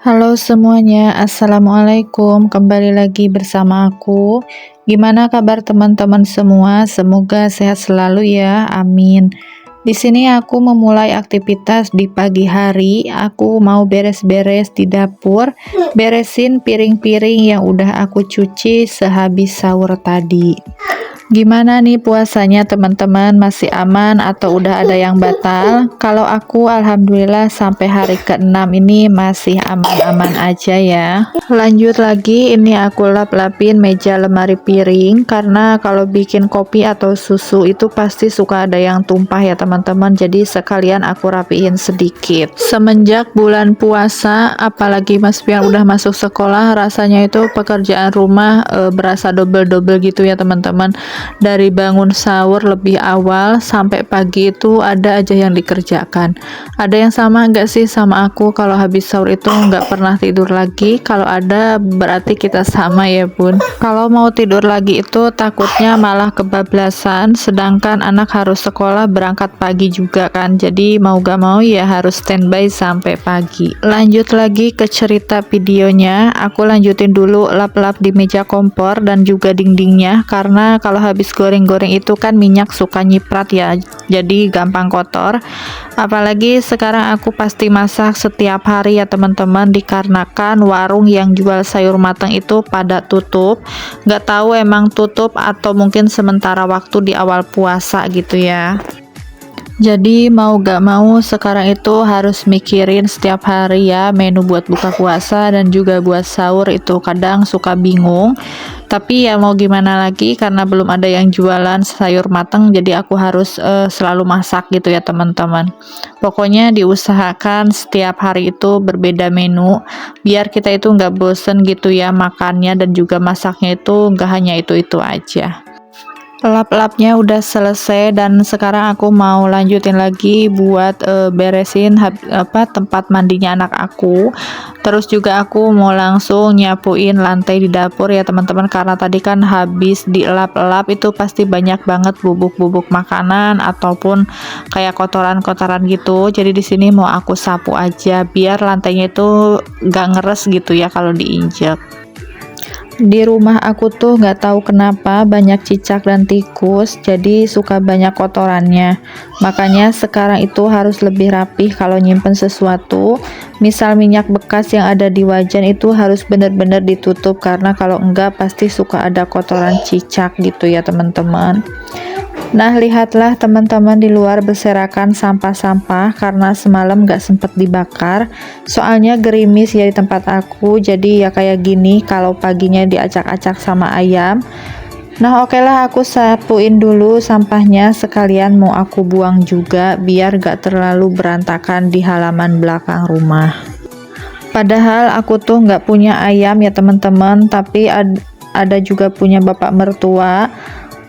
Halo semuanya, Assalamualaikum. Kembali lagi bersama aku. Gimana kabar teman-teman semua? Semoga sehat selalu ya. Amin. Di sini aku memulai aktivitas di pagi hari. Aku mau beres-beres di dapur, beresin piring-piring yang udah aku cuci sehabis sahur tadi. Gimana nih puasanya teman-teman, masih aman atau udah ada yang batal? Kalau aku alhamdulillah sampai hari ke-6 ini masih aman-aman aja ya. Lanjut lagi, ini aku lap-lapin meja lemari piring karena kalau bikin kopi atau susu itu pasti suka ada yang tumpah ya teman-teman. Jadi sekalian aku rapiin sedikit. Semenjak bulan puasa, apalagi Mas Pian udah masuk sekolah, rasanya itu pekerjaan rumah berasa double-double gitu ya teman-teman. Dari bangun sahur lebih awal sampai pagi itu ada aja yang dikerjakan. Ada yang sama enggak sih sama aku? Kalau habis sahur itu nggak pernah tidur lagi. Kalau ada berarti kita sama ya bun. Kalau mau tidur lagi itu takutnya malah kebablasan, sedangkan anak harus sekolah berangkat pagi juga kan. Jadi mau gak mau ya harus standby sampai pagi. Lanjut lagi ke cerita videonya. Aku lanjutin dulu lap-lap di meja kompor dan juga dindingnya, karena kalau habis goreng-goreng itu kan minyak suka nyiprat ya, jadi gampang kotor. Apalagi sekarang aku pasti masak setiap hari ya teman-teman, dikarenakan warung yang jual sayur matang itu pada tutup. Nggak tahu emang tutup atau mungkin sementara waktu di awal puasa gitu ya. Jadi mau gak mau sekarang itu harus mikirin setiap hari ya menu buat buka puasa dan juga buat sahur. Itu kadang suka bingung, tapi ya mau gimana lagi karena belum ada yang jualan sayur mateng, jadi aku harus selalu masak gitu ya teman-teman. Pokoknya diusahakan setiap hari itu berbeda menu biar kita itu nggak bosen gitu ya makannya, dan juga masaknya itu nggak hanya itu-itu aja. Lap-lapnya udah selesai dan sekarang aku mau lanjutin lagi buat beresin tempat mandinya anak aku. Terus juga aku mau langsung nyapuin lantai di dapur ya teman-teman, karena tadi kan habis dilap-lap itu pasti banyak banget bubuk-bubuk makanan ataupun kayak kotoran-kotoran gitu. Jadi di sini mau aku sapu aja biar lantainya itu gak ngeres gitu ya kalau diinjek. Di rumah aku tuh nggak tahu kenapa banyak cicak dan tikus, jadi suka banyak kotorannya. Makanya sekarang itu harus lebih rapih kalau nyimpen sesuatu. Misal minyak bekas yang ada di wajan itu harus benar-benar ditutup, karena kalau enggak pasti suka ada kotoran cicak gitu ya teman-teman. Nah, lihatlah teman-teman di luar berserakan sampah-sampah karena semalam gak sempet dibakar. Soalnya gerimis ya di tempat aku, jadi ya kayak gini kalau paginya diacak-acak sama ayam. Nah, oke lah, aku sapuin dulu sampahnya, sekalian mau aku buang juga biar gak terlalu berantakan di halaman belakang rumah. Padahal aku tuh nggak punya ayam ya teman-teman, tapi ada juga punya bapak mertua.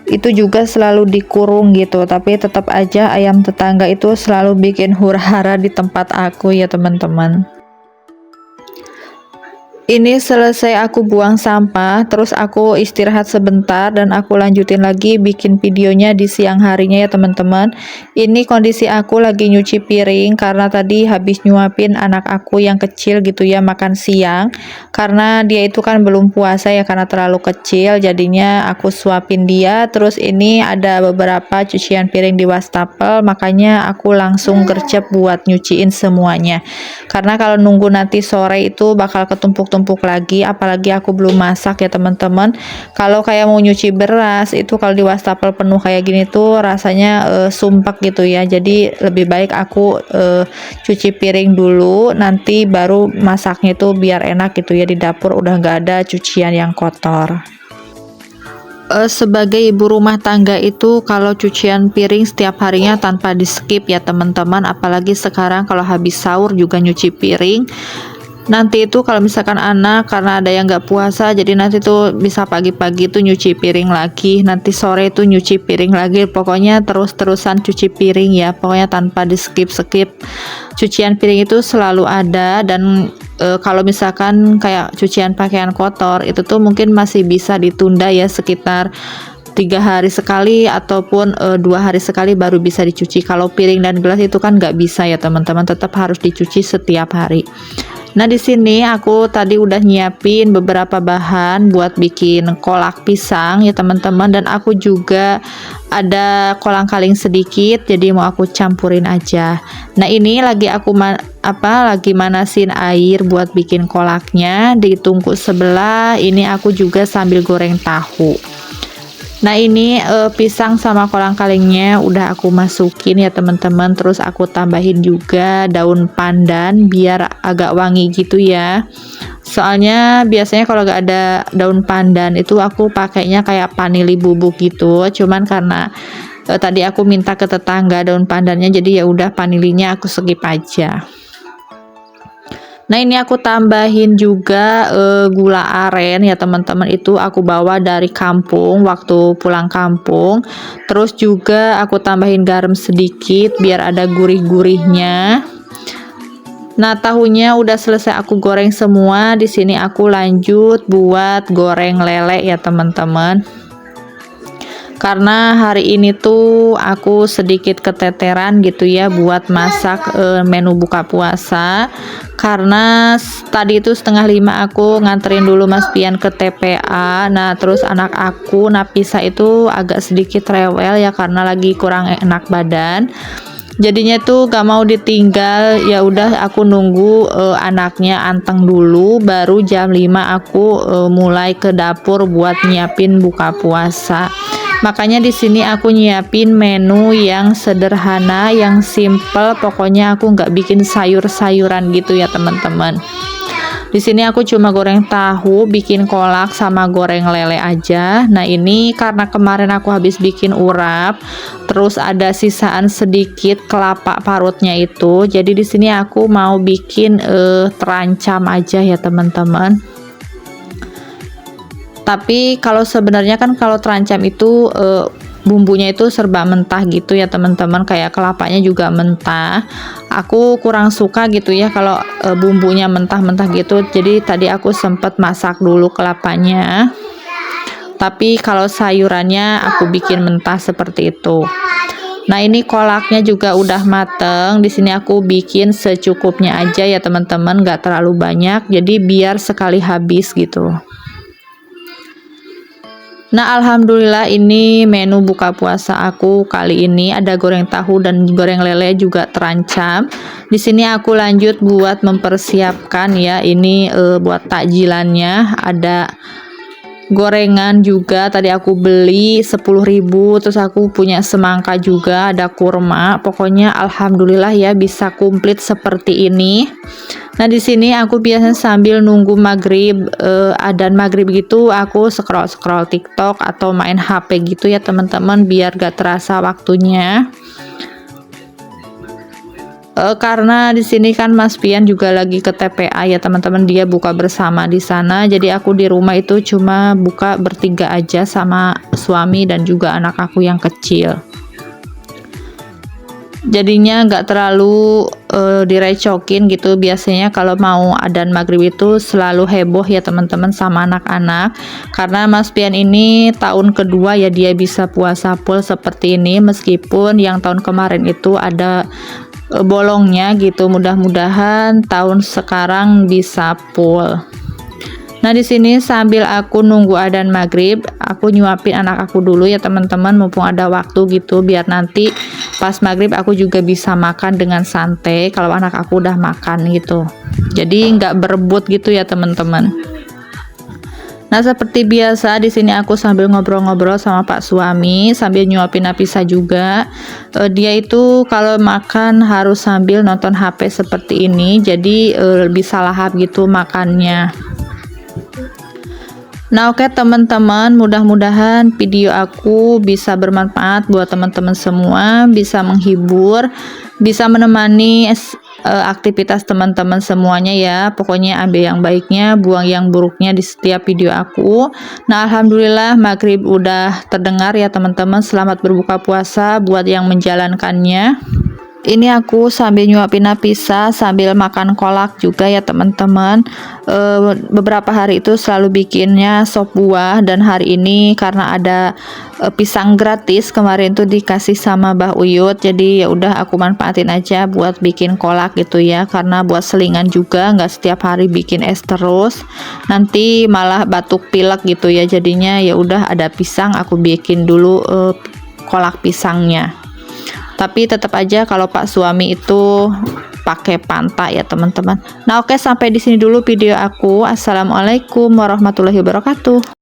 Itu juga selalu dikurung gitu, tapi tetap aja ayam tetangga itu selalu bikin huru-hara di tempat aku ya teman-teman. Ini selesai aku buang sampah, terus aku istirahat sebentar dan aku lanjutin lagi bikin videonya di siang harinya ya teman-teman. Ini kondisi aku lagi nyuci piring karena tadi habis nyuapin anak aku yang kecil gitu ya makan siang. Karena dia itu kan belum puasa ya, karena terlalu kecil, jadinya aku suapin dia. Terus ini ada beberapa cucian piring di wastafel, makanya aku langsung gercep buat nyuciin semuanya. Karena kalau nunggu nanti sore itu bakal ketumpuk-tumpuk lagi, apalagi aku belum masak ya teman-teman. Kalau kayak mau nyuci beras itu kalau di wastafel penuh kayak gini tuh rasanya sumpek gitu ya. Jadi lebih baik aku cuci piring dulu, nanti baru masaknya itu biar enak gitu ya, di dapur udah nggak ada cucian yang kotor. Sebagai ibu rumah tangga itu kalau cucian piring setiap harinya tanpa di skip ya teman-teman, apalagi sekarang kalau habis sahur juga nyuci piring. Nanti itu kalau misalkan anak karena ada yang nggak puasa, jadi nanti tuh bisa pagi-pagi tuh nyuci piring lagi, nanti sore itu nyuci piring lagi, pokoknya terus-terusan cuci piring ya, pokoknya tanpa di skip-skip. Cucian piring itu selalu ada, dan kalau misalkan kayak cucian pakaian kotor itu tuh mungkin masih bisa ditunda ya, sekitar 3 hari sekali ataupun 2 hari sekali baru bisa dicuci. Kalau piring dan gelas itu kan nggak bisa ya teman-teman, tetap harus dicuci setiap hari. Nah, di sini aku tadi udah nyiapin beberapa bahan buat bikin kolak pisang ya teman-teman, dan aku juga ada kolang-kaling sedikit, jadi mau aku campurin aja. Nah, ini lagi aku lagi manasin air buat bikin kolaknya. Di tungku sebelah ini aku juga sambil goreng tahu. Nah, ini pisang sama kolang-kalingnya udah aku masukin ya teman-teman, terus aku tambahin juga daun pandan biar agak wangi gitu ya. Soalnya biasanya kalau gak ada daun pandan itu aku pakainya kayak vanili bubuk gitu, cuman karena tadi aku minta ke tetangga daun pandannya, jadi ya udah vanilinya aku skip aja. Nah, ini aku tambahin juga gula aren ya teman-teman, itu aku bawa dari kampung waktu pulang kampung. Terus juga aku tambahin garam sedikit biar ada gurih-gurihnya. Nah, tahunya udah selesai aku goreng semua. Di sini aku lanjut buat goreng lele ya teman-teman. Karena hari ini tuh aku sedikit keteteran gitu ya buat masak menu buka puasa, karena tadi itu 4:30 aku nganterin dulu Mas Pian ke TPA. Nah, terus anak aku Nafisa itu agak sedikit rewel ya karena lagi kurang enak badan, jadinya tuh gak mau ditinggal. Ya udah aku nunggu anaknya anteng dulu, baru jam 5 aku mulai ke dapur buat nyiapin buka puasa. Makanya di sini aku nyiapin menu yang sederhana, yang simple. Pokoknya aku nggak bikin sayur-sayuran gitu ya teman-teman. Di sini aku cuma goreng tahu, bikin kolak sama goreng lele aja. Nah, ini karena kemarin aku habis bikin urap, terus ada sisaan sedikit kelapa parutnya itu. Jadi di sini aku mau bikin terancam aja ya teman-teman. Tapi kalau sebenarnya kan kalau terancam itu bumbunya itu serba mentah gitu ya teman-teman, kayak kelapanya juga mentah. Aku kurang suka gitu ya kalau bumbunya mentah-mentah gitu. Jadi tadi aku sempat masak dulu kelapanya. Tapi kalau sayurannya aku bikin mentah seperti itu. Nah, ini kolaknya juga udah mateng. Di sini aku bikin secukupnya aja ya teman-teman, nggak terlalu banyak. Jadi biar sekali habis gitu. Nah, alhamdulillah ini menu buka puasa aku kali ini ada goreng tahu dan goreng lele juga terancam. Di sini aku lanjut buat mempersiapkan ya, ini buat takjilannya. Ada gorengan juga tadi aku beli 10.000, terus aku punya semangka juga, ada kurma. Pokoknya alhamdulillah ya bisa komplit seperti ini. Nah, di sini aku biasanya sambil nunggu maghrib, adzan maghrib gitu, aku scroll TikTok atau main HP gitu ya teman-teman, biar gak terasa waktunya. Karena di sini kan Mas Pian juga lagi ke TPA ya teman-teman, dia buka bersama di sana. Jadi aku di rumah itu cuma buka bertiga aja sama suami dan juga anak aku yang kecil. Jadinya nggak terlalu direcokin gitu. Biasanya kalau mau adzan maghrib itu selalu heboh ya teman-teman sama anak-anak, karena Mas Pian ini tahun kedua ya dia bisa puasa full seperti ini, meskipun yang tahun kemarin itu ada bolongnya gitu. Mudah-mudahan tahun sekarang bisa full. Nah, di sini sambil aku nunggu adzan maghrib, aku nyuapin anak aku dulu ya teman-teman, mumpung ada waktu gitu, biar nanti pas maghrib aku juga bisa makan dengan santai kalau anak aku udah makan gitu. Jadi nggak berebut gitu ya teman-teman. Nah, seperti biasa di sini aku sambil ngobrol-ngobrol sama Pak suami, sambil nyuapin Nafisa juga. Dia itu kalau makan harus sambil nonton HP seperti ini, jadi lebih salahap gitu makannya. Nah, oke teman-teman, mudah-mudahan video aku bisa bermanfaat buat teman-teman semua, bisa menghibur, bisa menemani aktivitas teman-teman semuanya ya. Pokoknya ambil yang baiknya, buang yang buruknya di setiap video aku. Nah, alhamdulillah maghrib udah terdengar ya teman-teman. Selamat berbuka puasa buat yang menjalankannya. Ini aku sambil nyuapin Nafisa sambil makan kolak juga ya teman-teman. Beberapa hari itu selalu bikinnya sop buah, dan hari ini karena ada pisang gratis kemarin tuh dikasih sama Mbah Uyut, jadi ya udah aku manfaatin aja buat bikin kolak gitu ya, karena buat selingan juga, nggak setiap hari bikin es terus nanti malah batuk pilek gitu ya. Jadinya ya udah ada pisang, aku bikin dulu kolak pisangnya. Tapi tetap aja kalau Pak suami itu pakai Fanta ya teman-teman. Nah, oke, sampai di sini dulu video aku. Assalamualaikum warahmatullahi wabarakatuh.